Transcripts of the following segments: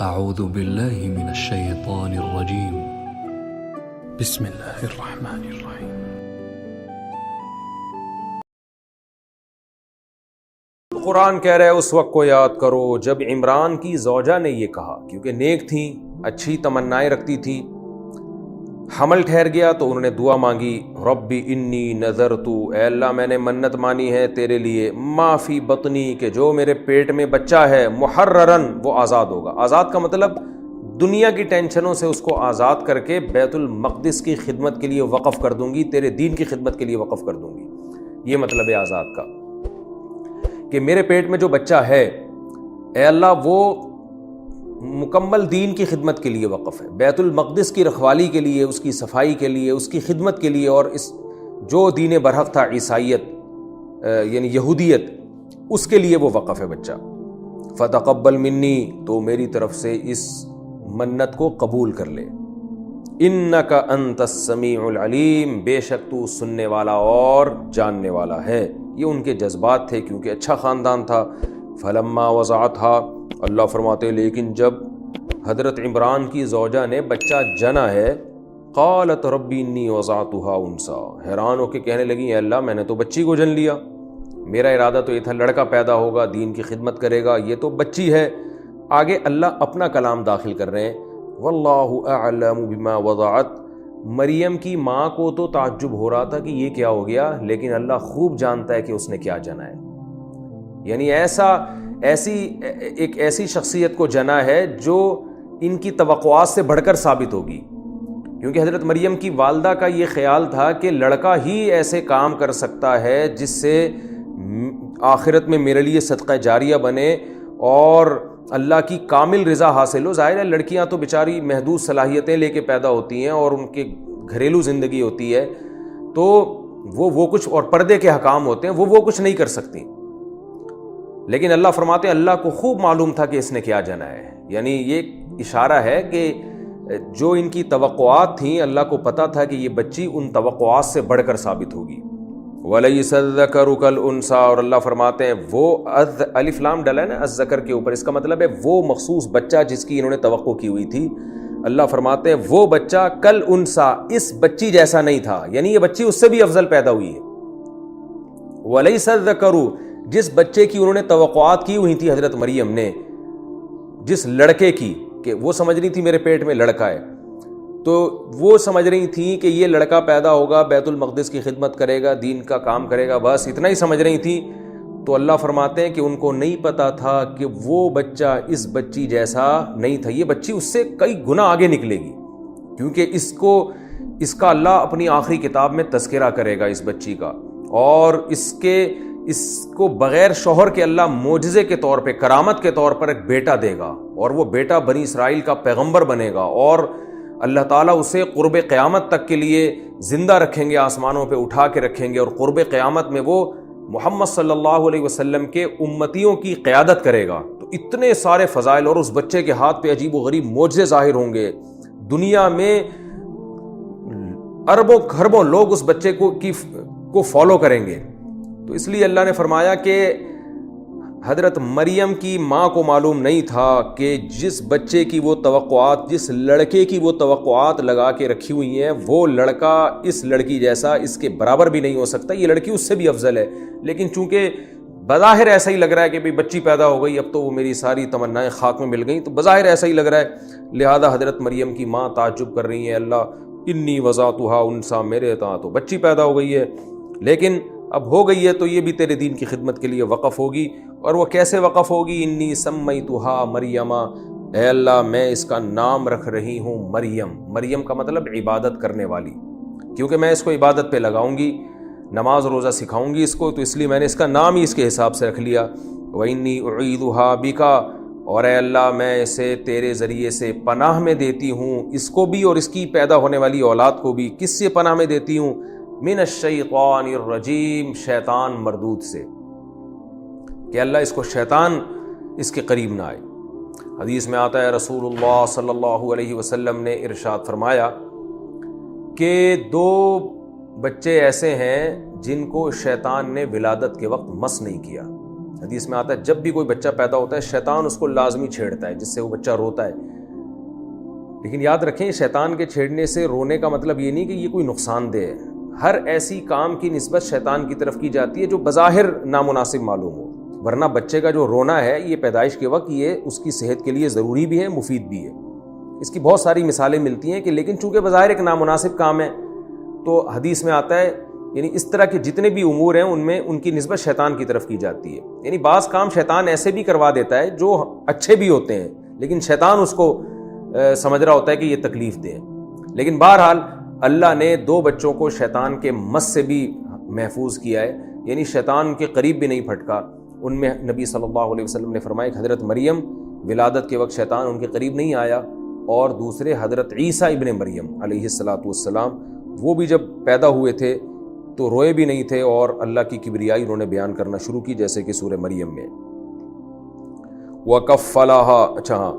أعوذ بالله من الشيطان الرجيم بسم الله الرحمن الرحيم قرآن کہہ رہا ہے اس وقت کو یاد کرو جب عمران کی زوجہ نے یہ کہا، کیونکہ نیک تھیں، اچھی تمنائیں رکھتی تھی، حمل ٹھہر گیا تو انہوں نے دعا مانگی، ربی انی نذرت، اے اللہ میں نے منت مانی ہے تیرے لیے، ما فی بطنی، کہ جو میرے پیٹ میں بچہ ہے، محررن، وہ آزاد ہوگا۔ آزاد کا مطلب دنیا کی ٹینشنوں سے اس کو آزاد کر کے بیت المقدس کی خدمت کے لیے وقف کر دوں گی، تیرے دین کی خدمت کے لیے وقف کر دوں گی۔ یہ مطلب ہے آزاد کا، کہ میرے پیٹ میں جو بچہ ہے اے اللہ وہ مکمل دین کی خدمت کے لیے وقف ہے، بیت المقدس کی رکھوالی کے لیے، اس کی صفائی کے لیے، اس کی خدمت کے لیے، اور اس جو دین برحق تھا عیسائیت یعنی یہودیت، اس کے لیے وہ وقف ہے بچہ۔ فتقبل منی، تو میری طرف سے اس منت کو قبول کر لے، انک انت السمیع العلیم، بے شک تو سننے والا اور جاننے والا ہے۔ یہ ان کے جذبات تھے کیونکہ اچھا خاندان تھا۔ فلما وضعتھا، اللہ فرماتے لیکن جب حضرت عمران کی زوجہ نے بچہ جنا ہے، قالت ربی انی وضعتھا انثی، حیران ہو کے کہنے لگی اے اللہ میں نے تو بچی کو جن لیا، میرا ارادہ تو یہ تھا لڑکا پیدا ہوگا، دین کی خدمت کرے گا، یہ تو بچی ہے۔ آگے اللہ اپنا کلام داخل کر رہے ہیں، واللہ اعلم بما وضعت، مریم کی ماں کو تو تعجب ہو رہا تھا کہ یہ کیا ہو گیا، لیکن اللہ خوب جانتا ہے کہ اس نے کیا جنا ہے، یعنی ایسی شخصیت کو جنا ہے جو ان کی توقعات سے بڑھ کر ثابت ہوگی، کیونکہ حضرت مریم کی والدہ کا یہ خیال تھا کہ لڑکا ہی ایسے کام کر سکتا ہے جس سے آخرت میں میرے لیے صدقہ جاریہ بنے اور اللہ کی کامل رضا حاصل ہو۔ ظاہر ہے لڑکیاں تو بیچاری محدود صلاحیتیں لے کے پیدا ہوتی ہیں اور ان کے گھریلو زندگی ہوتی ہے، تو وہ کچھ، اور پردے کے حکام ہوتے ہیں، وہ کچھ نہیں کر سکتی، لیکن اللہ فرماتے ہیں اللہ کو خوب معلوم تھا کہ اس نے کیا جنا ہے، یعنی یہ اشارہ ہے کہ جو ان کی توقعات تھیں اللہ کو پتا تھا کہ یہ بچی ان توقعات سے بڑھ کر ثابت ہوگی۔ وَلَيْسَ الذَّكَرُ كَالْأُنثىٰ، اور اللہ فرماتے ہیں وہ الف لام ڈلا ہے نا الذکر کے اوپر، اس کا مطلب ہے وہ مخصوص بچہ جس کی انہوں نے توقع کی ہوئی تھی، اللہ فرماتے ہیں وہ بچہ کالانثیٰ، اس بچی جیسا نہیں تھا، یعنی یہ بچی اس سے بھی افضل پیدا ہوئی ہے۔ وَلَيْسَ الذَّكَرُ، جس بچے کی انہوں نے توقعات کی ہوئی تھی حضرت مریم نے، جس لڑکے کی، کہ وہ سمجھ رہی تھی میرے پیٹ میں لڑکا ہے، تو وہ سمجھ رہی تھی کہ یہ لڑکا پیدا ہوگا، بیت المقدس کی خدمت کرے گا، دین کا کام کرے گا، بس اتنا ہی سمجھ رہی تھی، تو اللہ فرماتے ہیں کہ ان کو نہیں پتا تھا کہ وہ بچہ اس بچی جیسا نہیں تھا، یہ بچی اس سے کئی گنا آگے نکلے گی، کیونکہ اس کا اللہ اپنی آخری کتاب میں تذکرہ کرے گا اس بچی کا، اور اس کو بغیر شوہر کے اللہ معجزے کے طور پہ، کرامت کے طور پر ایک بیٹا دے گا، اور وہ بیٹا بنی اسرائیل کا پیغمبر بنے گا، اور اللہ تعالیٰ اسے قرب قیامت تک کے لیے زندہ رکھیں گے، آسمانوں پہ اٹھا کے رکھیں گے، اور قرب قیامت میں وہ محمد صلی اللہ علیہ وسلم کے امتیوں کی قیادت کرے گا۔ تو اتنے سارے فضائل، اور اس بچے کے ہاتھ پہ عجیب و غریب معجزے ظاہر ہوں گے، دنیا میں اربوں خربوں لوگ اس بچے کو فالو کریں گے۔ تو اس لیے اللہ نے فرمایا کہ حضرت مریم کی ماں کو معلوم نہیں تھا کہ جس بچے کی وہ توقعات، جس لڑکے کی وہ توقعات لگا کے رکھی ہوئی ہیں، وہ لڑکا اس لڑکی جیسا، اس کے برابر بھی نہیں ہو سکتا، یہ لڑکی اس سے بھی افضل ہے، لیکن چونکہ بظاہر ایسا ہی لگ رہا ہے کہ بچی پیدا ہو گئی، اب تو وہ میری ساری تمنائیں خاک میں مل گئیں، تو بظاہر ایسا ہی لگ رہا ہے، لہذا حضرت مریم کی ماں تعجب کر رہی ہیں، اللہ انی وضعتھا انثیٰ، میرے تو بچی پیدا ہو گئی ہے، لیکن اب ہو گئی ہے تو یہ بھی تیرے دین کی خدمت کے لیے وقف ہوگی، اور وہ کیسے وقف ہوگی؟ انی سمیتھا مریم، اے اللہ میں اس کا نام رکھ رہی ہوں مریم، مریم کا مطلب عبادت کرنے والی، کیونکہ میں اس کو عبادت پہ لگاؤں گی، نماز روزہ سکھاؤں گی اس کو، تو اس لیے میں نے اس کا نام ہی اس کے حساب سے رکھ لیا۔ وَإِنِّي أُعِيذُهَا بِكَ، اور اے اللہ میں اسے تیرے ذریعے سے پناہ میں دیتی ہوں، اس کو بھی اور اس کی پیدا ہونے والی اولاد کو بھی، کس سے پناہ میں دیتی ہوں؟ من الشیطان الرجیم، شیطان مردود سے، کہ اللہ اس کو شیطان اس کے قریب نہ آئے۔ حدیث میں آتا ہے رسول اللہ صلی اللہ علیہ وسلم نے ارشاد فرمایا کہ دو بچے ایسے ہیں جن کو شیطان نے ولادت کے وقت مس نہیں کیا، حدیث میں آتا ہے جب بھی کوئی بچہ پیدا ہوتا ہے شیطان اس کو لازمی چھیڑتا ہے جس سے وہ بچہ روتا ہے. لیکن یاد رکھیں شیطان کے چھیڑنے سے رونے کا مطلب یہ نہیں کہ یہ کوئی نقصان دہ ہے. ہر ایسی کام کی نسبت شیطان کی طرف کی جاتی ہے جو بظاہر نامناسب معلوم ہو. ورنہ بچے کا جو رونا ہے یہ پیدائش کے وقت یہ اس کی صحت کے لیے ضروری بھی ہے, مفید بھی ہے. اس کی بہت ساری مثالیں ملتی ہیں کہ لیکن چونکہ بظاہر ایک نامناسب کام ہے تو حدیث میں آتا ہے یعنی اس طرح کے جتنے بھی امور ہیں ان میں ان کی نسبت شیطان کی طرف کی جاتی ہے. یعنی بعض کام شیطان ایسے بھی کروا دیتا ہے جو اچھے بھی ہوتے ہیں لیکن شیطان اس کو سمجھ رہا ہوتا ہے کہ یہ تکلیف دے. لیکن بہرحال اللہ نے 2 بچوں کو شیطان کے مس سے بھی محفوظ کیا ہے, یعنی شیطان کے قریب بھی نہیں پھٹکا. ان میں نبی صلی اللہ علیہ وسلم نے فرمایا کہ حضرت مریم ولادت کے وقت شیطان ان کے قریب نہیں آیا, اور دوسرے حضرت عیسیٰ ابن مریم علیہ السلام وہ بھی جب پیدا ہوئے تھے تو روئے بھی نہیں تھے اور اللہ کی کبریائی انہوں نے بیان کرنا شروع کی جیسے کہ سورہ مریم میں. وَكَفَّلَهَا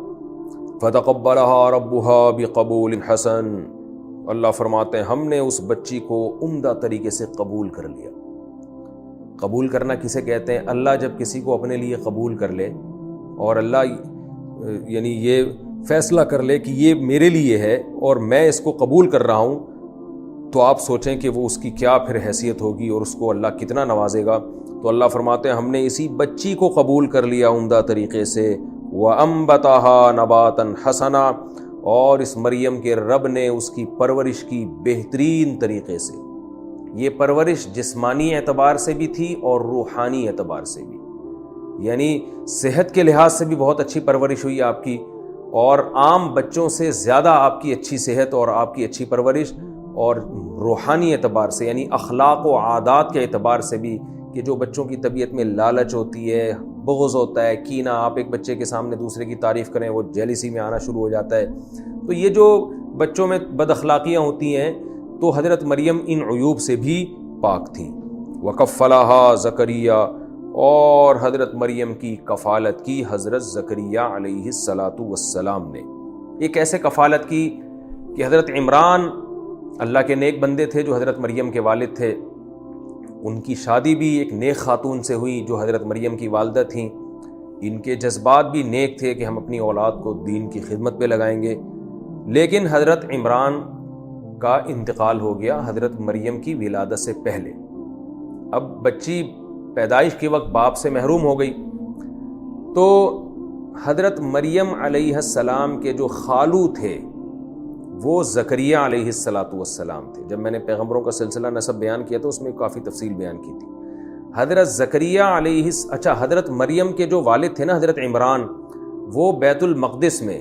فَتَقَبَّلَهَا رَبُّهَا بِقَبُولٍ حَسَنٍ. اللہ فرماتے ہیں ہم نے اس بچی کو عمدہ طریقے سے قبول کر لیا. قبول کرنا کسے کہتے ہیں؟ اللہ جب کسی کو اپنے لیے قبول کر لے اور اللہ یعنی یہ فیصلہ کر لے کہ یہ میرے لیے ہے اور میں اس کو قبول کر رہا ہوں, تو آپ سوچیں کہ وہ اس کی کیا پھر حیثیت ہوگی اور اس کو اللہ کتنا نوازے گا. تو اللہ فرماتے ہیں ہم نے اسی بچی کو قبول کر لیا عمدہ طریقے سے. وَأَنبَتَهَا نَبَاتًا حَسَنًا, اور اس مریم کے رب نے اس کی پرورش کی بہترین طریقے سے. یہ پرورش جسمانی اعتبار سے بھی تھی اور روحانی اعتبار سے بھی, یعنی صحت کے لحاظ سے بھی بہت اچھی پرورش ہوئی آپ کی, اور عام بچوں سے زیادہ آپ کی اچھی صحت اور آپ کی اچھی پرورش, اور روحانی اعتبار سے یعنی اخلاق و عادات کے اعتبار سے بھی کہ جو بچوں کی طبیعت میں لالچ ہوتی ہے, بغض ہوتا ہے, کینہ, آپ ایک بچے کے سامنے دوسرے کی تعریف کریں وہ جیلیسی میں آنا شروع ہو جاتا ہے. تو یہ جو بچوں میں بد اخلاقیاں ہوتی ہیں تو حضرت مریم ان عیوب سے بھی پاک تھیں. وَكَفَّلَهَا زَكَرِيَّا, اور حضرت مریم کی کفالت کی حضرت زکریا علیہ السلام نے. یہ کیسے کفالت کی کہ حضرت عمران اللہ کے نیک بندے تھے جو حضرت مریم کے والد تھے, ان کی شادی بھی ایک نیک خاتون سے ہوئی جو حضرت مریم کی والدہ تھیں. ان کے جذبات بھی نیک تھے کہ ہم اپنی اولاد کو دین کی خدمت پہ لگائیں گے. لیکن حضرت عمران کا انتقال ہو گیا حضرت مریم کی ولادت سے پہلے. اب بچی پیدائش کے وقت باپ سے محروم ہو گئی, تو حضرت مریم علیہ السلام کے جو خالو تھے وہ زکریا علیہ السلام تھے. جب میں نے پیغمبروں کا سلسلہ نسب بیان کیا تو اس میں کافی تفصیل بیان کی تھی. حضرت زکریا حضرت مریم کے جو والد تھے نا حضرت عمران, وہ بیت المقدس میں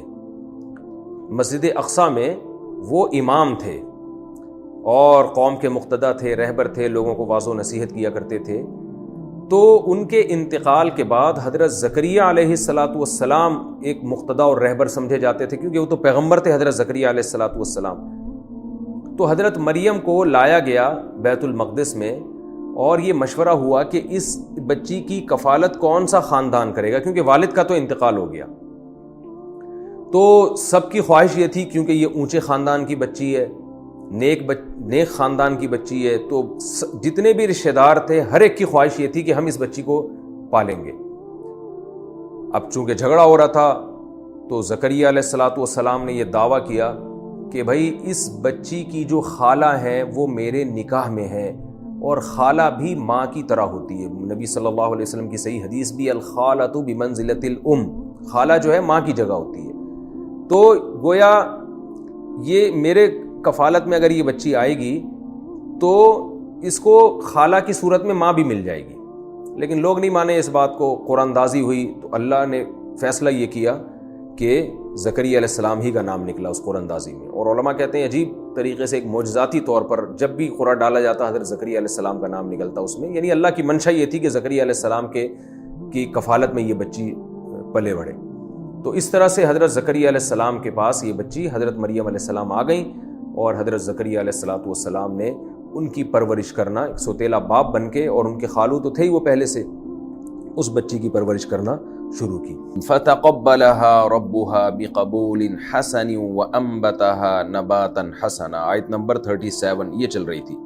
مسجد اقصی میں وہ امام تھے اور قوم کے مقتدی تھے, رہبر تھے, لوگوں کو واعظ و نصیحت کیا کرتے تھے. تو ان کے انتقال کے بعد حضرت زکریا علیہ السلام ایک مقتدی اور رہبر سمجھے جاتے تھے کیونکہ وہ تو پیغمبر تھے حضرت زکریا علیہ السلام. تو حضرت مریم کو لایا گیا بیت المقدس میں اور یہ مشورہ ہوا کہ اس بچی کی کفالت کون سا خاندان کرے گا, کیونکہ والد کا تو انتقال ہو گیا. تو سب کی خواہش یہ تھی کیونکہ یہ اونچے خاندان کی بچی ہے, نیک خاندان کی بچی ہے, تو جتنے بھی رشتہ دار تھے ہر ایک کی خواہش یہ تھی کہ ہم اس بچی کو پالیں گے. اب چونکہ جھگڑا ہو رہا تھا تو زکریا علیہ السلام نے یہ دعویٰ کیا کہ بھائی اس بچی کی جو خالہ ہے وہ میرے نکاح میں ہے, اور خالہ بھی ماں کی طرح ہوتی ہے. نبی صلی اللہ علیہ وسلم کی صحیح حدیث بھی الخالۃ بمنزلۃ الام, خالہ جو ہے ماں کی جگہ ہوتی ہے. تو گویا یہ میرے کفالت میں اگر یہ بچی آئے گی تو اس کو خالہ کی صورت میں ماں بھی مل جائے گی. لیکن لوگ نہیں مانے اس بات کو, قرآن اندازی ہوئی تو اللہ نے فیصلہ یہ کیا کہ زکریا علیہ السلام ہی کا نام نکلا اس قرآن اندازی میں. اور علماء کہتے ہیں عجیب طریقے سے ایک معجزاتی طور پر جب بھی قرآن ڈالا جاتا حضرت زکریا علیہ السلام کا نام نکلتا اس میں, یعنی اللہ کی منشا یہ تھی کہ زکریا علیہ السلام کی کفالت میں یہ بچی پلے بڑھے. تو اس طرح سے حضرت زکریا علیہ السلام کے پاس یہ بچی حضرت مریم علیہ السلام آ گئیں, اور حضرت زکریا علیہ السلام نے ان کی پرورش کرنا ایک سوتیلا باپ بن کے, اور ان کے خالو تو تھے ہی وہ پہلے سے, اس بچی کی پرورش کرنا شروع کی. فَتَقَبَّلَهَا رَبُّهَا بِقَبُولٍ حَسَنٍ وَأَنبَتَهَا نَبَاتًا حَسَنًا. آیت نمبر 37 یہ چل رہی تھی.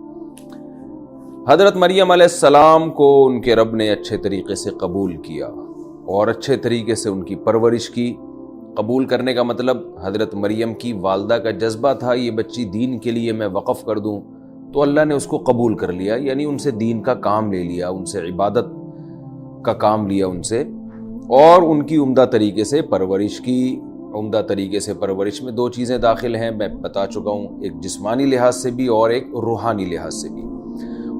حضرت مریم علیہ السلام کو ان کے رب نے اچھے طریقے سے قبول کیا اور اچھے طریقے سے ان کی پرورش کی. قبول کرنے کا مطلب حضرت مریم کی والدہ کا جذبہ تھا یہ بچی دین کے لیے میں وقف کر دوں، تو اللہ نے اس کو قبول کر لیا، یعنی ان سے دین کا کام لے لیا، ان سے عبادت کا کام لیا ان سے، اور ان کی عمدہ طریقے سے پرورش کی. عمدہ طریقے سے پرورش میں دو چیزیں داخل ہیں، میں بتا چکا ہوں، ایک جسمانی لحاظ سے بھی اور ایک روحانی لحاظ سے بھی.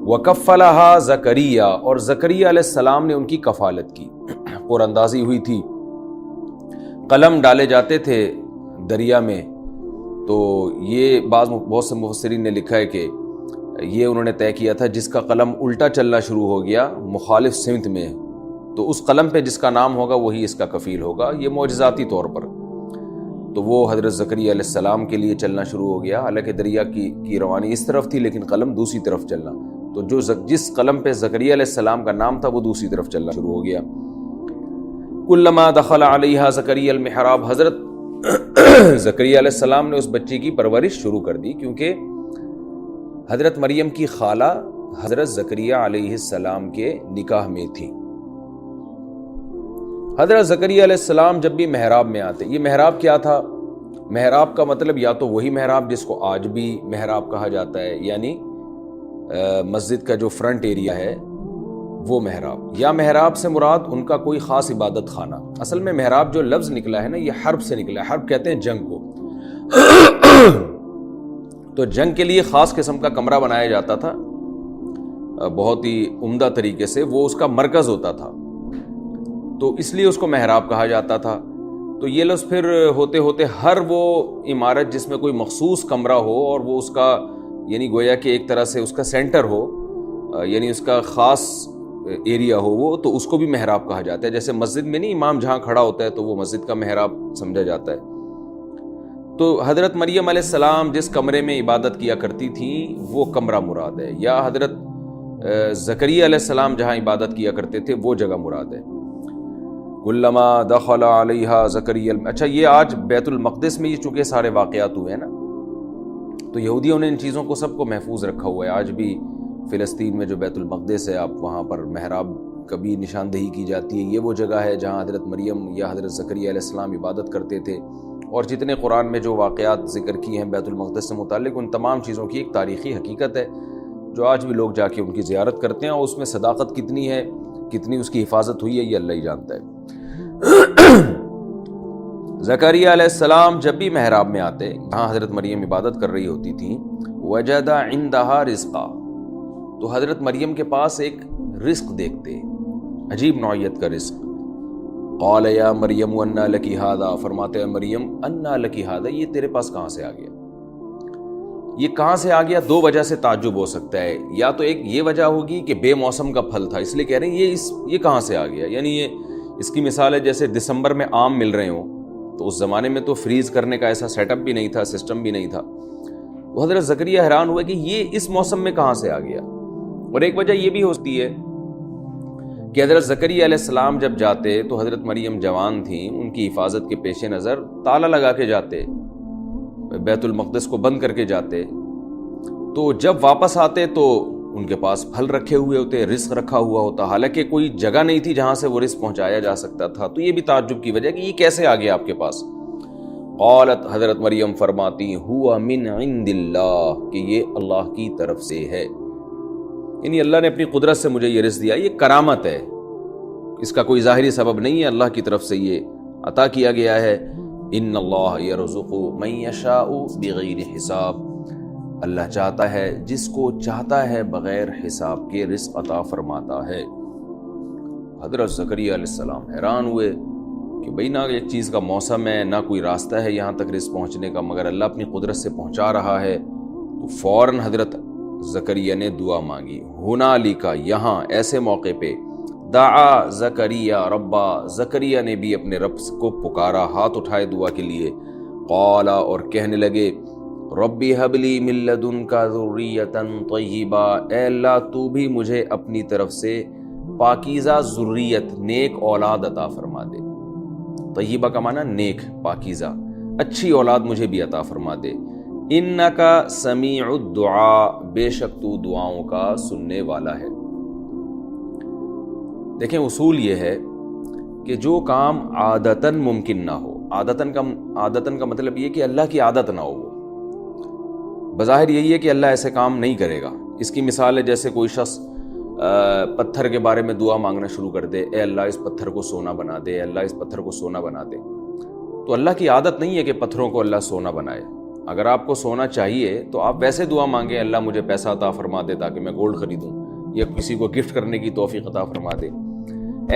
وَكَفَّلَهَا زکریا، اور زکریا علیہ السلام نے ان کی کفالت کی. قرآن اندازی ہوئی تھی، قلم ڈالے جاتے تھے دریا میں، تو یہ بہت سے مفسرین نے لکھا ہے کہ یہ انہوں نے طے کیا تھا جس کا قلم الٹا چلنا شروع ہو گیا مخالف سمت میں، تو اس قلم پہ جس کا نام ہوگا وہی اس کا کفیل ہوگا، یہ معجزاتی طور پر. تو وہ حضرت زکریا علیہ السلام کے لیے چلنا شروع ہو گیا، حالانکہ دریا کی روانی اس طرف تھی لیکن قلم دوسری طرف چلنا، تو جس قلم پہ زکریا علیہ السلام کا نام تھا وہ دوسری طرف چلنا شروع ہو گیا. کلما دخل علیہا زکریا المحراب، حضرت زکریا علیہ السلام نے اس بچی کی پرورش شروع کر دی، کیونکہ حضرت مریم کی خالہ حضرت زکریا علیہ السلام کے نکاح میں تھی. حضرت زکریا علیہ السلام جب بھی محراب میں آتے، یہ محراب کیا تھا؟ محراب کا مطلب یا تو وہی محراب جس کو آج بھی محراب کہا جاتا ہے، یعنی مسجد کا جو فرنٹ ایریا ہے وہ محراب، یا محراب سے مراد ان کا کوئی خاص عبادت خانہ. اصل میں محراب جو لفظ نکلا ہے نا، یہ حرب سے نکلا ہے. حرب کہتے ہیں جنگ کو. تو جنگ کے لیے خاص قسم کا کمرہ بنایا جاتا تھا بہت ہی عمدہ طریقے سے، وہ اس کا مرکز ہوتا تھا، تو اس لیے اس کو محراب کہا جاتا تھا. تو یہ لفظ پھر ہوتے ہوتے ہر وہ عمارت جس میں کوئی مخصوص کمرہ ہو اور وہ اس کا یعنی گویا کہ ایک طرح سے اس کا سینٹر ہو، یعنی اس کا خاص ایریا ہو وہ، تو اس کو بھی محراب کہا جاتا ہے. جیسے مسجد میں نہیں امام جہاں کھڑا ہوتا ہے تو وہ مسجد کا محراب سمجھا جاتا ہے. تو حضرت مریم علیہ السلام جس کمرے میں عبادت کیا کرتی تھیں وہ کمرہ مراد ہے، یا حضرت زکریا علیہ السلام جہاں عبادت کیا کرتے تھے وہ جگہ مراد ہے. کلما دخل علیہا زکریا، اچھا یہ آج بیت المقدس میں یہ چونکہ سارے واقعات ہوئے ہیں نا، تو یہودیوں نے ان چیزوں کو سب کو محفوظ رکھا ہوا ہے. آج بھی فلسطین میں جو بیت المقدس ہے، آپ وہاں پر محراب کبھی نشاندہی کی جاتی ہے. یہ وہ جگہ ہے جہاں حضرت مریم یا حضرت زکریا علیہ السلام عبادت کرتے تھے. اور جتنے قرآن میں جو واقعات ذکر کیے ہیں بیت المقدس سے متعلق، ان تمام چیزوں کی ایک تاریخی حقیقت ہے جو آج بھی لوگ جا کے ان کی زیارت کرتے ہیں، اور اس میں صداقت کتنی ہے، کتنی اس کی حفاظت ہوئی ہے، یہ اللہ ہی جانتا ہے. زکریا علیہ السلام جب بھی محراب میں آتے جہاں حضرت مریم عبادت کر رہی ہوتی تھیں، وجد عندها رزقا، تو حضرت مریم کے پاس ایک رزق دیکھتے، عجیب نوعیت کا رزق. قال یا مریم انا لکی ھذا، فرماتے ہیں مریم انا لکی ھذا، یہ تیرے پاس کہاں سے آ گیا؟ یہ کہاں سے آ گیا؟ دو وجہ سے تعجب ہو سکتا ہے. یا تو ایک یہ وجہ ہوگی کہ بے موسم کا پھل تھا، اس لیے کہہ رہے ہیں یہ کہاں سے آ گیا. یعنی یہ اس کی مثال ہے جیسے دسمبر میں آم مل رہے ہوں، تو اس زمانے میں تو فریز کرنے کا ایسا سیٹ اپ بھی نہیں تھا، سسٹم بھی نہیں تھا. وہ حضرت زکریا حیران ہوئے کہ یہ اس موسم میں کہاں سے آ گیا. اور ایک وجہ یہ بھی ہوتی ہے کہ حضرت زکریا علیہ السلام جب جاتے تو حضرت مریم جوان تھیں، ان کی حفاظت کے پیش نظر تالا لگا کے جاتے، بیت المقدس کو بند کر کے جاتے. تو جب واپس آتے تو ان کے پاس پھل رکھے ہوئے ہوتے، رزق رکھا ہوا ہوتا، حالانکہ کوئی جگہ نہیں تھی جہاں سے وہ رزق پہنچایا جا سکتا تھا. تو یہ بھی تعجب کی وجہ کہ یہ کیسے آ گیا آپ کے پاس. قالت، حضرت مریم فرماتی، ہوا من عند اللہ، کہ یہ اللہ کی طرف سے ہے، یعنی اللہ نے اپنی قدرت سے مجھے یہ رزق دیا، یہ کرامت ہے، اس کا کوئی ظاہری سبب نہیں ہے، اللہ کی طرف سے یہ عطا کیا گیا ہے. ان اللہ یرزق من یشاء بغیر حساب، اللہ چاہتا ہے جس کو چاہتا ہے بغیر حساب کے رزق عطا فرماتا ہے. حضرت زکریا علیہ السلام حیران ہوئے کہ بھئی نہ ایک چیز کا موسم ہے، نہ کوئی راستہ ہے یہاں تک رزق پہنچنے کا، مگر اللہ اپنی قدرت سے پہنچا رہا ہے. تو فوراً حضرت زکریا نے دعا مانگی. ہنالکا، یہاں ایسے موقع پہ، دعا زکریا ربا، زکریا نے بھی اپنے رب کو پکارا، ہاتھ اٹھائے دعا کے لیے. قالا، اور کہنے لگے، ربی حب لی من لدنک ذریۃ طیبہ، اے اللہ تو بھی مجھے اپنی طرف سے پاکیزہ ذریت، نیک اولاد عطا فرما دے. طیبہ کا معنی نیک، پاکیزہ، اچھی اولاد مجھے بھی عطا فرما دے. انکا سمیع الدعاء، بے شک تو دعاؤں کا سننے والا ہے۔ دیکھیں اصول یہ ہے کہ جو کام عادتاً ممکن نہ ہو، عادتاً کا مطلب یہ کہ اللہ کی عادت نہ ہو، وہ بظاہر یہی ہے کہ اللہ ایسے کام نہیں کرے گا۔ اس کی مثال ہے جیسے کوئی شخص پتھر کے بارے میں دعا مانگنا شروع کر دے، اے اللہ اس پتھر کو سونا بنا دے، اے اللہ اس پتھر کو سونا بنا دے۔ تو اللہ کی عادت نہیں ہے کہ پتھروں کو اللہ سونا بنائے۔ اگر آپ کو سونا چاہیے تو آپ ویسے دعا مانگیں، اللہ مجھے پیسہ عطا فرما دے تاکہ میں گولڈ خریدوں، یا کسی کو گفٹ کرنے کی توفیق عطا فرما دے۔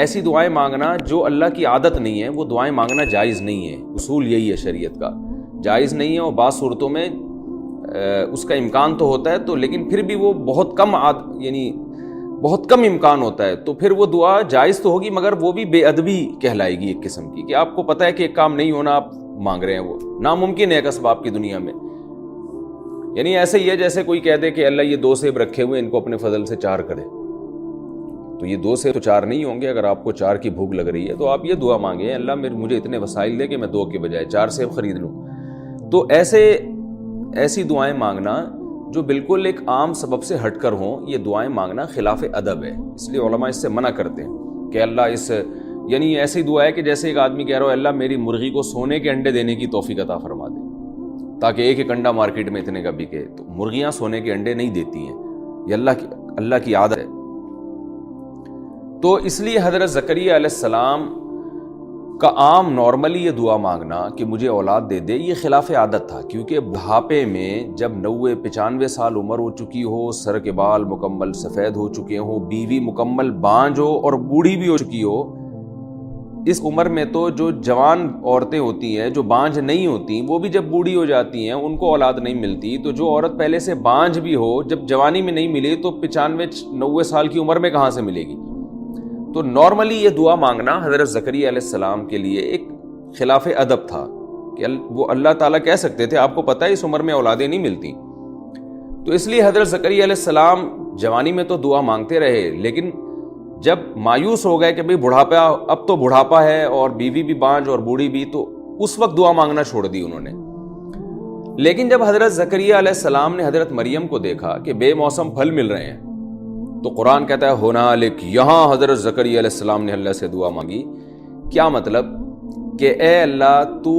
ایسی دعائیں مانگنا جو اللہ کی عادت نہیں ہے، وہ دعائیں مانگنا جائز نہیں ہے۔ اصول یہی ہے شریعت کا، جائز نہیں ہے، اور بعض صورتوں میں اس کا امکان تو ہوتا ہے تو، لیکن پھر بھی وہ بہت کم یعنی بہت کم امکان ہوتا ہے، تو پھر وہ دعا جائز تو ہوگی مگر وہ بھی بے ادبی کہلائے گی ایک قسم کی، کہ آپ کو پتہ ہے کہ ایک کام نہیں ہونا، آپ مانگ رہے ہیں، وہ ناممکن ہے ایک اسباب کی دنیا میں۔ یعنی ایسے ہی ہے جیسے کوئی کہہ دے کہ اللہ یہ 2 سیب رکھے ہوئے، ان کو اپنے فضل سے 4 کرے، تو یہ 2 سیب تو 4 نہیں ہوں گے۔ اگر آپ کو 4 کی بھوک لگ رہی ہے تو آپ یہ دعا مانگیں، اللہ مجھے اتنے وسائل دے کہ میں 2 کے بجائے 4 سیب خرید لوں۔ تو ایسی دعائیں مانگنا جو بالکل ایک عام سبب سے ہٹ کر ہوں، یہ دعائیں مانگنا خلاف ادب ہے۔ اس لیے علماء اس سے منع کرتے ہیں کہ اللہ یعنی ایسی دعا ہے کہ جیسے ایک آدمی کہہ رہا ہو اللہ میری مرغی کو سونے کے انڈے دینے کی توفیق عطا فرما دے تاکہ ایک انڈا مارکیٹ میں اتنے کا بکے۔ تو مرغیاں سونے کے انڈے نہیں دیتی ہیں، یہ اللہ کی عادت ہے۔ تو اس لیے حضرت زکریا علیہ السلام کا عام نارملی یہ دعا مانگنا کہ مجھے اولاد دے دے، یہ خلاف عادت تھا، کیونکہ بڑھاپے میں جب 90-95 سال عمر ہو چکی ہو، سر کے بال مکمل سفید ہو چکے ہوں، بیوی مکمل بانجھ ہو اور بوڑھی بھی ہو چکی ہو، اس عمر میں تو جو جوان عورتیں ہوتی ہیں جو بانجھ نہیں ہوتی، وہ بھی جب بوڑھی ہو جاتی ہیں ان کو اولاد نہیں ملتی، تو جو عورت پہلے سے بانجھ بھی ہو جب جوانی میں نہیں ملی تو 95-90 سال کی عمر میں کہاں سے ملے گی؟ تو نارملی یہ دعا مانگنا حضرت زکریا علیہ السلام کے لیے ایک خلاف ادب تھا کہ وہ اللہ تعالیٰ کہہ سکتے تھے آپ کو پتہ ہے اس عمر میں اولادیں نہیں ملتی۔ تو اس لیے حضرت زکریا علیہ السلام جوانی میں تو دعا مانگتے رہے، لیکن جب مایوس ہو گئے کہ بھئی بڑھاپا، اب تو بڑھاپا ہے اور بیوی بھی بانجھ اور بوڑھی بھی، تو اس وقت دعا مانگنا چھوڑ دی انہوں نے۔ لیکن جب حضرت زکریا علیہ السلام نے حضرت مریم کو دیکھا کہ بے موسم پھل مل رہے ہیں، تو قرآن کہتا ہے ہنالک، یہاں حضرت زکریا علیہ السلام نے اللہ سے دعا مانگی۔ کیا مطلب؟ کہ اے اللہ تو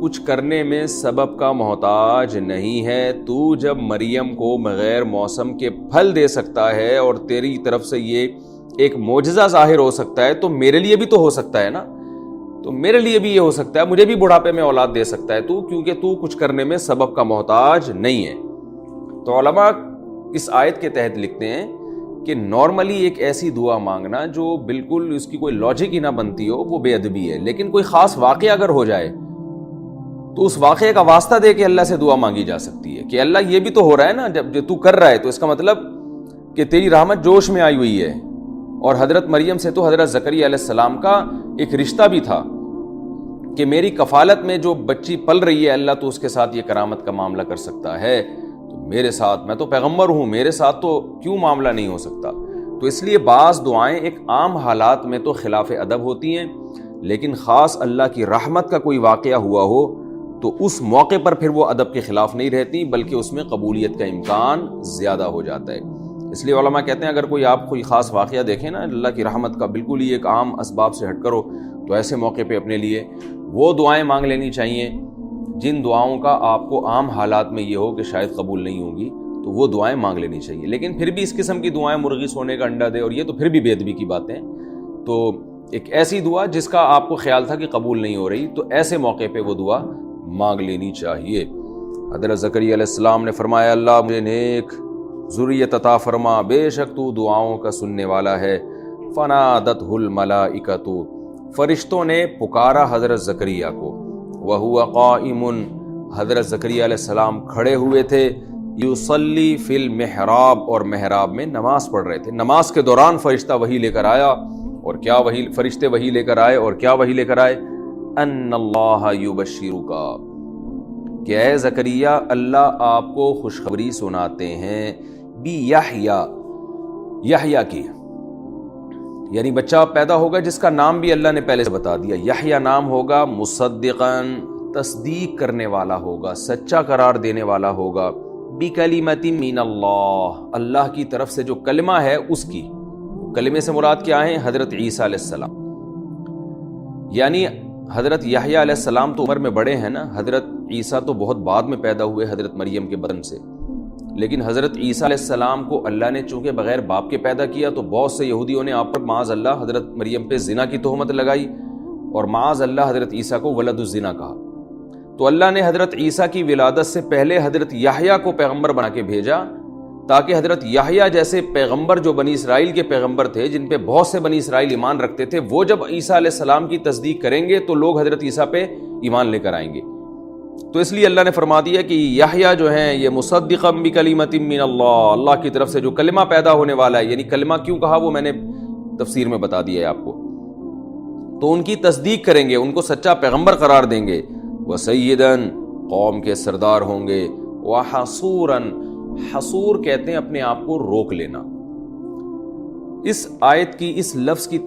کچھ کرنے میں سبب کا محتاج نہیں ہے، تو جب مریم کو بغیر موسم کے پھل دے سکتا ہے اور تیری طرف سے یہ ایک معجزہ ظاہر ہو سکتا ہے، تو میرے لیے بھی تو ہو سکتا ہے نا، تو میرے لیے بھی یہ ہو سکتا ہے، مجھے بھی بڑھاپے میں اولاد دے سکتا ہے تو، کیونکہ تو کچھ کرنے میں سبب کا محتاج نہیں ہے۔ تو علماء اس آیت کے تحت لکھتے ہیں کہ نارملی ایک ایسی دعا مانگنا جو بالکل اس کی کوئی لاجک ہی نہ بنتی ہو، وہ بے ادبی ہے، لیکن کوئی خاص واقعہ اگر ہو جائے تو اس واقعے کا واسطہ دے کے اللہ سے دعا مانگی جا سکتی ہے کہ اللہ یہ بھی تو ہو رہا ہے نا، جب جو تو کر رہا ہے تو اس کا مطلب کہ تیری رحمت جوش میں آئی ہوئی ہے۔ اور حضرت مریم سے تو حضرت زکریا علیہ السلام کا ایک رشتہ بھی تھا کہ میری کفالت میں جو بچی پل رہی ہے اللہ تو اس کے ساتھ یہ کرامت کا معاملہ کر سکتا ہے، تو میرے ساتھ، میں تو پیغمبر ہوں، میرے ساتھ تو کیوں معاملہ نہیں ہو سکتا؟ تو اس لیے بعض دعائیں ایک عام حالات میں تو خلاف ادب ہوتی ہیں، لیکن خاص اللہ کی رحمت کا کوئی واقعہ ہوا ہو تو اس موقع پر پھر وہ ادب کے خلاف نہیں رہتی، بلکہ اس میں قبولیت کا امکان زیادہ ہو جاتا ہے۔ اس لیے علماء کہتے ہیں اگر آپ کوئی خاص واقعہ دیکھیں نا اللہ کی رحمت کا، بالکل ہی ایک عام اسباب سے ہٹ کرو، تو ایسے موقع پہ اپنے لیے وہ دعائیں مانگ لینی چاہیے جن دعاؤں کا آپ کو عام حالات میں یہ ہو کہ شاید قبول نہیں ہوں گی، تو وہ دعائیں مانگ لینی چاہیے۔ لیکن پھر بھی اس قسم کی دعائیں مرغی سونے کا انڈا دے اور یہ تو پھر بھی بے ادبی کی باتیں، تو ایک ایسی دعا جس کا آپ کو خیال تھا کہ قبول نہیں ہو رہی، تو ایسے موقع پہ وہ دعا مانگ لینی چاہیے۔ حضرت زکریا علیہ السلام نے فرمایا اللہ مجھے نیک ذریت عطا فرما، بے شک تو دعاؤں کا سننے والا ہے۔ فنادتہ الملائکۃ، فرشتوں نے پکارا حضرت زکریا کو، وہو قائم، حضرت زکریا علیہ السلام کھڑے ہوئے تھے، یصلی فی المحراب، اور محراب میں نماز پڑھ رہے تھے۔ نماز کے دوران فرشتہ وحی لے کر آیا، اور کیا فرشتے وحی لے کر آئے، اور کیا وحی لے کر آئے؟ ان اللہ یبشرک، کہ اے زکریا اللہ آپ کو خوشخبری سناتے ہیں، بی یحییٰ کی، یعنی بچہ پیدا ہوگا جس کا نام بھی اللہ نے پہلے سے بتا دیا، یحییٰ نام ہوگا، مصدقاً تصدیق کرنے والا ہوگا، سچا قرار دینے والا ہوگا، بکلمۃ من اللہ، اللہ کی طرف سے جو کلمہ ہے اس کی۔ کلمے سے مراد کیا ہے؟ حضرت عیسیٰ علیہ السلام، یعنی حضرت یحییٰ علیہ السلام تو عمر میں بڑے ہیں نا، حضرت عیسیٰ تو بہت بعد میں پیدا ہوئے حضرت مریم کے بدن سے، لیکن حضرت عیسیٰ علیہ السلام کو اللہ نے چونکہ بغیر باپ کے پیدا کیا تو بہت سے یہودیوں نے آپ پر معاذ اللہ حضرت مریم پہ زنا کی تہمت لگائی اور معاذ اللہ حضرت عیسیٰ کو ولد الزنا کہا۔ تو اللہ نے حضرت عیسیٰ کی ولادت سے پہلے حضرت یحییٰ کو پیغمبر بنا کے بھیجا تاکہ حضرت یحییٰ جیسے پیغمبر جو بنی اسرائیل کے پیغمبر تھے، جن پہ بہت سے بنی اسرائیل ایمان رکھتے تھے، وہ جب عیسیٰ علیہ السلام کی تصدیق کریں گے تو لوگ حضرت عیسیٰ پہ ایمان لے کر آئیں گے۔ تو اس لیے اللہ نے فرما دیا کہ یحییٰ جو ہیں یہ مصدقا بکلمۃ من اللہ، اللہ کی طرف سے جو کلمہ پیدا ہونے والا ہے، یعنی کلمہ کیوں کہا وہ میں نے تفسیر میں بتا دیا ہے آپ کو، تو ان کی تصدیق کریں گے، ان کو سچا پیغمبر قرار دیں گے، وسیداً قوم کے سردار ہوں گے، وحصوراً، حصور کہتے ہیں اپنے آپ کو روک لینا۔ اس آیت کی اس لفظ کی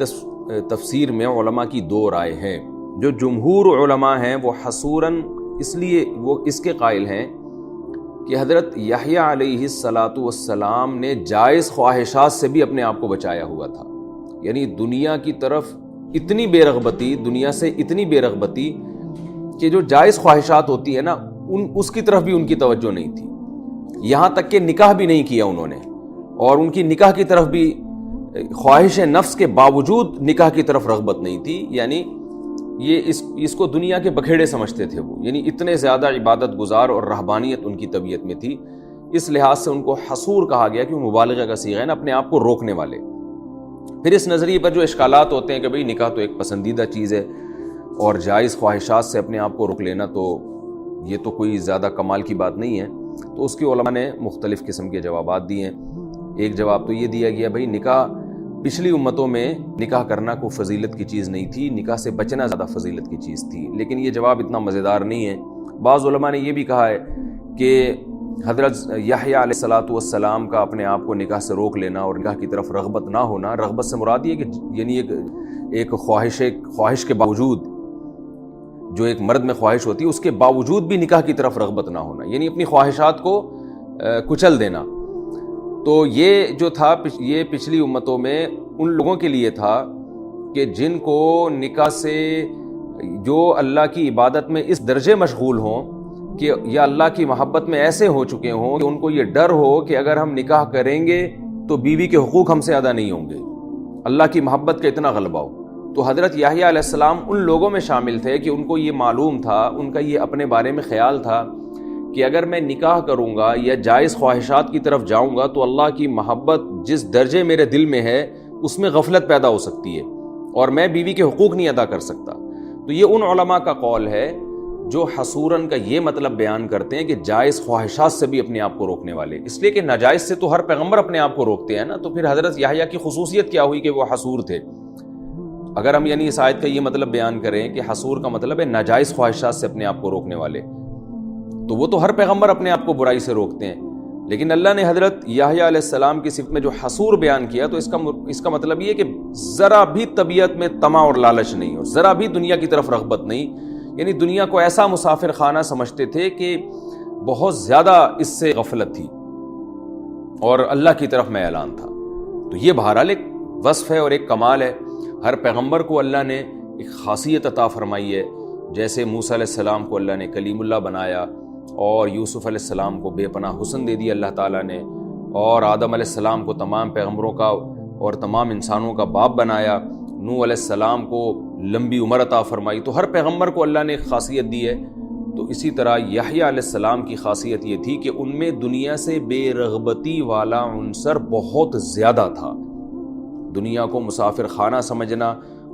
تفسیر میں علماء کی دو رائے ہیں۔ جو جمہور علماء ہیں وہ حصوراً اس لیے وہ اس کے قائل ہیں کہ حضرت یحییٰ علیہ السلام نے جائز خواہشات سے بھی اپنے آپ کو بچایا ہوا تھا، یعنی دنیا کی طرف اتنی بے رغبتی، دنیا سے اتنی بے رغبتی کہ جو جائز خواہشات ہوتی ہے نا اس کی طرف بھی ان کی توجہ نہیں تھی، یہاں تک کہ نکاح بھی نہیں کیا انہوں نے، اور ان کی نکاح کی طرف بھی خواہش نفس کے باوجود نکاح کی طرف رغبت نہیں تھی، یعنی یہ اس کو دنیا کے بکھیڑے سمجھتے تھے وہ، یعنی اتنے زیادہ عبادت گزار اور رہبانیت ان کی طبیعت میں تھی، اس لحاظ سے ان کو حصور کہا گیا کہ وہ مبالغہ کا صیغہ ہے نا، اپنے آپ کو روکنے والے۔ پھر اس نظریے پر جو اشکالات ہوتے ہیں کہ بھئی نکاح تو ایک پسندیدہ چیز ہے اور جائز خواہشات سے اپنے آپ کو روک لینا تو یہ تو کوئی زیادہ کمال کی بات نہیں ہے، تو اس کی علماء نے مختلف قسم کے جوابات دیے ہیں۔ ایک جواب تو یہ دیا گیا بھئی نکاح پچھلی امتوں میں نکاح کرنا کوئی فضیلت کی چیز نہیں تھی، نکاح سے بچنا زیادہ فضیلت کی چیز تھی، لیکن یہ جواب اتنا مزیدار نہیں ہے۔ بعض علماء نے یہ بھی کہا ہے کہ حضرت یحییٰ علیہ السلام کا اپنے آپ کو نکاح سے روک لینا اور نکاح کی طرف رغبت نہ ہونا، رغبت سے مراد یہ کہ یعنی ایک خواہش کے باوجود، جو ایک مرد میں خواہش ہوتی ہے اس کے باوجود بھی نکاح کی طرف رغبت نہ ہونا، یعنی اپنی خواہشات کو کچل دینا۔ تو یہ جو تھا یہ پچھلی امتوں میں ان لوگوں کے لیے تھا کہ جن کو نکاح سے، جو اللہ کی عبادت میں اس درجے مشغول ہوں کہ یا اللہ کی محبت میں ایسے ہو چکے ہوں کہ ان کو یہ ڈر ہو کہ اگر ہم نکاح کریں گے تو بیوی کے حقوق ہم سے ادا نہیں ہوں گے، اللہ کی محبت کا اتنا غلبہ ہو۔ تو حضرت یحییٰ علیہ السلام ان لوگوں میں شامل تھے کہ ان کو یہ معلوم تھا، ان کا یہ اپنے بارے میں خیال تھا کہ اگر میں نکاح کروں گا یا جائز خواہشات کی طرف جاؤں گا تو اللہ کی محبت جس درجے میرے دل میں ہے اس میں غفلت پیدا ہو سکتی ہے اور میں بیوی کے حقوق نہیں ادا کر سکتا۔ تو یہ ان علماء کا قول ہے جو حصوراً کا یہ مطلب بیان کرتے ہیں کہ جائز خواہشات سے بھی اپنے آپ کو روکنے والے، اس لیے کہ ناجائز سے تو ہر پیغمبر اپنے آپ کو روکتے ہیں نا، تو پھر حضرت یحییٰ کی خصوصیت کیا ہوئی کہ وہ حصور تھے؟ اگر ہم یعنی اس آیت کا یہ مطلب بیان کریں کہ حصور کا مطلب ہے ناجائز خواہشات سے اپنے آپ کو روکنے والے، تو وہ تو ہر پیغمبر اپنے آپ کو برائی سے روکتے ہیں، لیکن اللہ نے حضرت یحییٰ علیہ السلام کی صفت میں جو حصور بیان کیا تو اس کا مطلب یہ کہ ذرا بھی طبیعت میں طمع اور لالچ نہیں، اور ذرا بھی دنیا کی طرف رغبت نہیں، یعنی دنیا کو ایسا مسافر خانہ سمجھتے تھے کہ بہت زیادہ اس سے غفلت تھی اور اللہ کی طرف میں اعلان تھا۔ تو یہ بہرحال ایک وصف ہے اور ایک کمال ہے، ہر پیغمبر کو اللہ نے ایک خاصیت عطا فرمائی ہے، جیسے موسیٰ علیہ السلام کو اللہ نے کلیم اللہ بنایا اور یوسف علیہ السلام کو بے پناہ حسن دے دیا اللہ تعالیٰ نے، اور آدم علیہ السلام کو تمام پیغمبروں کا اور تمام انسانوں کا باپ بنایا، نوح علیہ السلام کو لمبی عمر عطا فرمائی، تو ہر پیغمبر کو اللہ نے ایک خاصیت دی ہے۔ تو اسی طرح یحییٰ علیہ السلام کی خاصیت یہ تھی کہ ان میں دنیا سے بے رغبتی والا عنصر بہت زیادہ تھا، دنیا کو مسافر خانہ سمجھنا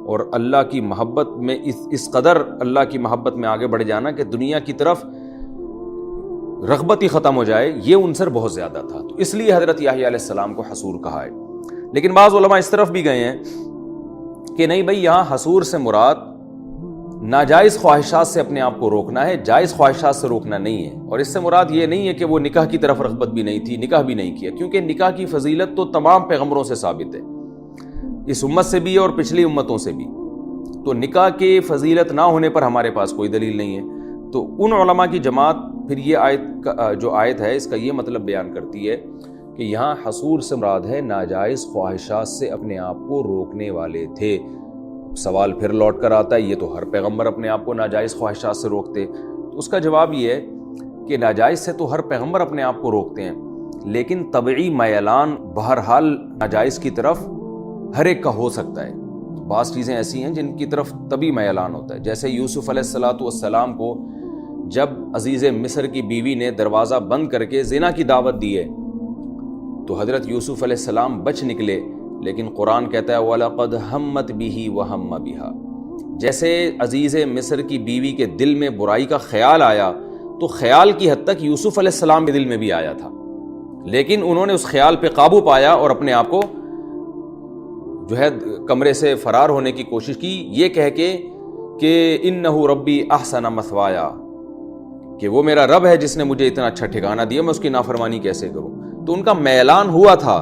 اور اللہ کی محبت میں اس قدر اللہ کی محبت میں آگے بڑھ جانا کہ دنیا کی طرف رغبت ہی ختم ہو جائے، یہ عنصر بہت زیادہ تھا، تو اس لیے حضرت یحییٰ علیہ السلام کو حصور کہا ہے۔ لیکن بعض علماء اس طرف بھی گئے ہیں کہ نہیں بھائی، یہاں حصور سے مراد ناجائز خواہشات سے اپنے آپ کو روکنا ہے، جائز خواہشات سے روکنا نہیں ہے، اور اس سے مراد یہ نہیں ہے کہ وہ نکاح کی طرف رغبت بھی نہیں تھی، نکاح بھی نہیں کیا، کیونکہ نکاح کی فضیلت تو تمام پیغمبروں سے ثابت ہے، اس امت سے بھی اور پچھلی امتوں سے بھی، تو نکاح کی فضیلت نہ ہونے پر ہمارے پاس کوئی دلیل نہیں ہے۔ تو ان علماء کی جماعت پھر یہ آیت ہے اس کا یہ مطلب بیان کرتی ہے کہ یہاں حصور سے مراد ہے ناجائز خواہشات سے اپنے آپ کو روکنے والے تھے. سوال پھر لوٹ کر آتا ہے یہ تو ہر پیغمبر اپنے آپ کو ناجائز خواہشات سے روکتے. تو اس کا جواب یہ ہے کہ ناجائز سے تو ہر پیغمبر اپنے آپ کو روکتے ہیں، لیکن طبعی میلان بہرحال ناجائز کی طرف ہر ایک کا ہو سکتا ہے. بعض چیزیں ایسی ہیں جن کی طرف طبعی میلان ہوتا ہے. جیسے یوسف علیہ السلام کو جب عزیز مصر کی بیوی نے دروازہ بند کر کے زنا کی دعوت دی ہے تو حضرت یوسف علیہ السلام بچ نکلے، لیکن قرآن کہتا ہے وَلَقَدْ هَمَّتْ بِهِ وَهَمَّ بِهَا. جیسے عزیز مصر کی بیوی کے دل میں برائی کا خیال آیا تو خیال کی حد تک یوسف علیہ السلام کے دل میں بھی آیا تھا، لیکن انہوں نے اس خیال پہ قابو پایا اور اپنے آپ کو جو ہے کمرے سے فرار ہونے کی کوشش کی، یہ کہہ کے کہ اِنَّهُ رَبِّي أَحْسَنَ مَثْوَايَا، کہ وہ میرا رب ہے جس نے مجھے اتنا اچھا ٹھکانہ دیا، میں اس کی نافرمانی کیسے کروں. تو ان کا میلان ہوا تھا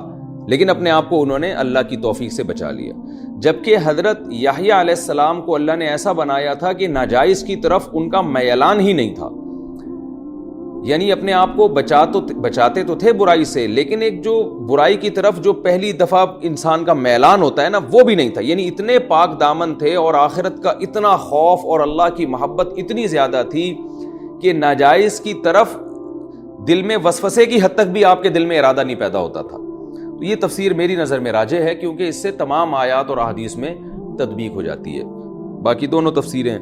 لیکن اپنے آپ کو انہوں نے اللہ کی توفیق سے بچا لیا. جبکہ حضرت یحییٰ علیہ السلام کو اللہ نے ایسا بنایا تھا کہ ناجائز کی طرف ان کا میلان ہی نہیں تھا، یعنی اپنے آپ کو بچاتے تو تھے برائی سے، لیکن ایک جو برائی کی طرف جو پہلی دفعہ انسان کا میلان ہوتا ہے نا وہ بھی نہیں تھا. یعنی اتنے پاک دامن تھے اور آخرت کا اتنا خوف اور اللہ کی محبت اتنی زیادہ تھی کہ ناجائز کی طرف دل میں وسوسے کی حد تک بھی آپ کے دل میں ارادہ نہیں پیدا ہوتا تھا. تو یہ تفسیر میری نظر میں راجح ہے کیونکہ اس سے تمام آیات اور احادیث میں تطبیق ہو جاتی ہے. باقی دونوں تفسیریں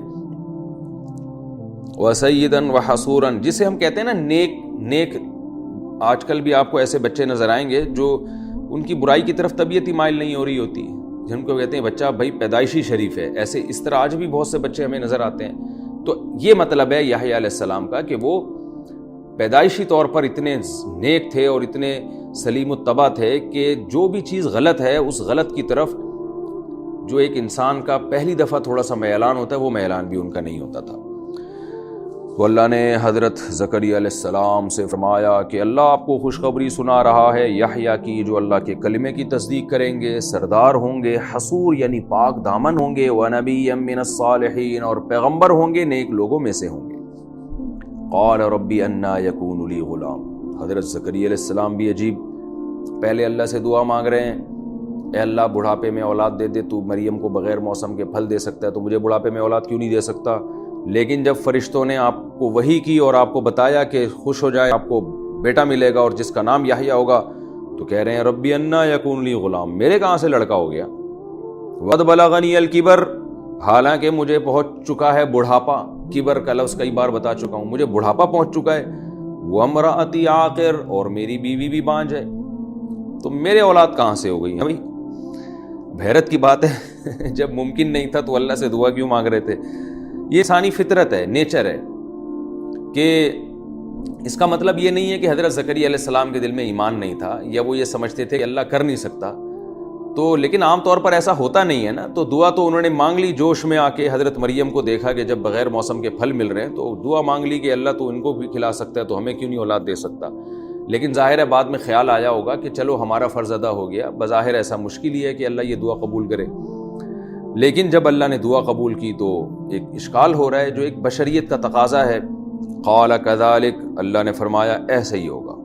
وَسَيِّدًا وَحَصُورًا، جسے ہم کہتے ہیں نا نیک. آج کل بھی آپ کو ایسے بچے نظر آئیں گے جو ان کی برائی کی طرف طبیعت ہی مائل نہیں ہو رہی ہوتی، جن کو کہتے ہیں بچہ بھائی پیدائشی شریف ہے. ایسے اس طرح آج بھی بہت سے بچے ہمیں نظر آتے ہیں. تو یہ مطلب ہے یحییٰ علیہ السلام کا کہ وہ پیدائشی طور پر اتنے نیک تھے اور اتنے سلیم الطبع تھے کہ جو بھی چیز غلط ہے اس غلط کی طرف جو ایک انسان کا پہلی دفعہ تھوڑا سا میلان ہوتا ہے وہ میلان بھی ان کا نہیں ہوتا تھا. تو اللہ نے حضرت زکریا علیہ السلام سے فرمایا کہ اللہ آپ کو خوشخبری سنا رہا ہے یحییٰ کی جو اللہ کے کلمے کی تصدیق کریں گے، سردار ہوں گے، حصور یعنی پاک دامن ہوں گے، وَنَبِيًّا مِّنَ الصَّالِحِينَ اور پیغمبر ہوں گے، نیک لوگوں میں سے ہوں گے. قال ربی انا یکون لی غلام. حضرت زکریا علیہ السلام بھی عجیب، پہلے اللہ سے دعا مانگ رہے ہیں اے اللہ بڑھاپے میں اولاد دے دے، تو مریم کو بغیر موسم کے پھل دے سکتا ہے تو مجھے بڑھاپے میں اولاد کیوں نہیں دے سکتا. لیکن جب فرشتوں نے آپ کو وحی کی اور آپ کو بتایا کہ خوش ہو جائے آپ کو بیٹا ملے گا اور جس کا نام یحییٰ ہوگا، تو کہہ رہے ہیں ربی انا یکون لی غلام، میرے کہاں سے لڑکا ہو گیا. وقد بلغنی الکبر، حالانکہ مجھے پہنچ چکا ہے بڑھاپا. کبر کا لفظ کئی بار بتا چکا ہوں، مجھے بڑھاپا پہنچ چکا ہے. وامرأتی عاقر، اور میری بیوی بھی بانجھ ہے، تو میرے اولاد کہاں سے ہو گئی. بھائی حیرت کی بات ہے جب ممکن نہیں تھا تو اللہ سے دعا کیوں مانگ رہے تھے. یہ انسانی فطرت ہے، نیچر ہے، کہ اس کا مطلب یہ نہیں ہے کہ حضرت زکریا علیہ السلام کے دل میں ایمان نہیں تھا یا وہ یہ سمجھتے تھے کہ اللہ کر نہیں سکتا. تو لیکن عام طور پر ایسا ہوتا نہیں ہے نا. تو دعا تو انہوں نے مانگ لی جوش میں آ کے. حضرت مریم کو دیکھا کہ جب بغیر موسم کے پھل مل رہے ہیں تو دعا مانگ لی کہ اللہ تو ان کو بھی کھلا سکتا ہے تو ہمیں کیوں نہیں اولاد دے سکتا. لیکن ظاہر ہے بعد میں خیال آیا ہوگا کہ چلو ہمارا فرض ادا ہو گیا. بظاہر ایسا مشکل ہی ہے کہ اللہ یہ دعا قبول کرے، لیکن جب اللہ نے دعا قبول کی تو ایک اشکال ہو رہا ہے جو ایک بشریت کا تقاضا ہے. قال کذالک، اللہ نے فرمایا ایسے ہی ہوگا.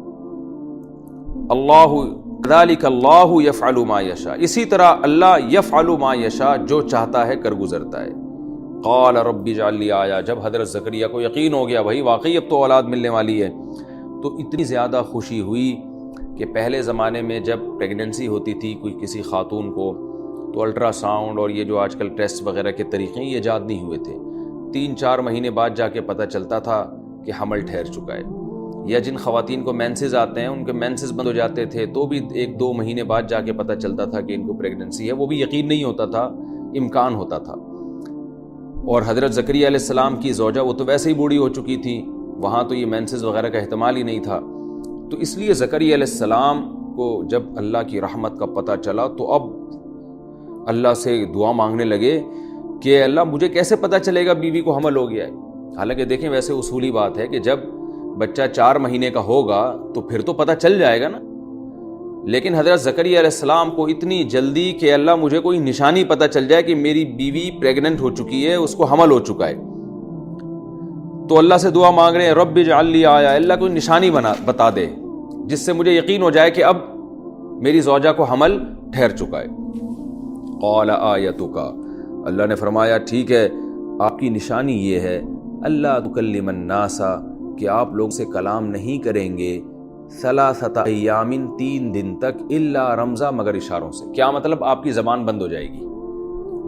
اللہ کذالک اللہ یفعل ما یشاء، اسی طرح اللہ یفعل ما یشاء، جو چاہتا ہے کر گزرتا ہے. قال رب اجعل لی آیہ، جب حضرت زکریا کو یقین ہو گیا بھائی واقعی اب تو اولاد ملنے والی ہے، تو اتنی زیادہ خوشی ہوئی کہ پہلے زمانے میں جب پریگننسی ہوتی تھی کوئی کسی خاتون کو تو الٹرا ساؤنڈ اور یہ جو آج کل ٹیسٹ وغیرہ کے طریقے یہ ایجاد نہیں ہوئے تھے. 3-4 مہینے بعد جا کے پتہ چلتا تھا کہ حمل ٹھہر چکا ہے. یا جن خواتین کو مینسز آتے ہیں ان کے مینسز بند ہو جاتے تھے تو بھی 1-2 مہینے بعد جا کے پتہ چلتا تھا کہ ان کو پریگننسی ہے. وہ بھی یقین نہیں ہوتا تھا، امکان ہوتا تھا. اور حضرت زکریا علیہ السلام کی زوجہ وہ تو ویسے ہی بوڑھی ہو چکی تھی، وہاں تو یہ مینسز وغیرہ کا احتمال ہی نہیں تھا. تو اس لیے زکریا علیہ السلام کو جب اللہ کی رحمت کا پتہ چلا تو اب اللہ سے دعا مانگنے لگے کہ اللہ مجھے کیسے پتہ چلے گا بیوی کو حمل ہو گیا ہے. حالانکہ دیکھیں ویسے اصولی بات ہے کہ جب بچہ 4 مہینے کا ہوگا تو پھر تو پتہ چل جائے گا نا. لیکن حضرت زکریا علیہ السلام کو اتنی جلدی کہ اللہ مجھے کوئی نشانی پتہ چل جائے کہ میری بیوی پریگننٹ ہو چکی ہے، اس کو حمل ہو چکا ہے. تو اللہ سے دعا مانگ رہے ہیں رب اجعل لی آیا، اللہ کوئی نشانی بتا دے جس سے مجھے یقین ہو جائے کہ اب میری زوجہ کو حمل ٹھہر چکا ہے۔ قال آیتک، اللہ نے فرمایا ٹھیک ہے، آپ کی نشانی یہ ہے اللہ تکلم الناس، کہ آپ لوگ سے کلام نہیں کریں گے، ثلاثۃ ایام، 3 دن تک، الا رمزا، مگر اشاروں سے۔ کیا مطلب؟ آپ کی زبان بند ہو جائے گی۔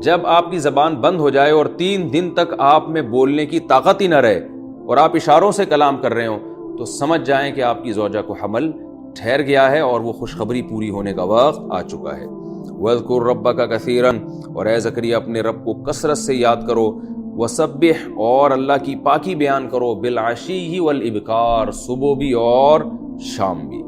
جب آپ کی زبان بند ہو جائے اور 3 دن تک آپ میں بولنے کی طاقت ہی نہ رہے اور آپ اشاروں سے کلام کر رہے ہوں، تو سمجھ جائیں کہ آپ کی زوجہ کو حمل ٹھہر گیا ہے اور وہ خوشخبری پوری ہونے کا وقت آ چکا ہے۔ وَاذْكُرْ رَبَّكَ كَثِيرًا، اور اے زکریا اپنے رب کو کثرت سے یاد کرو، وَسَبِّحْ، اور اللہ کی پاکی بیان کرو، بِالْعَشِيِّ وَالْإِبْكَارِ، صبح بھی اور شام بھی۔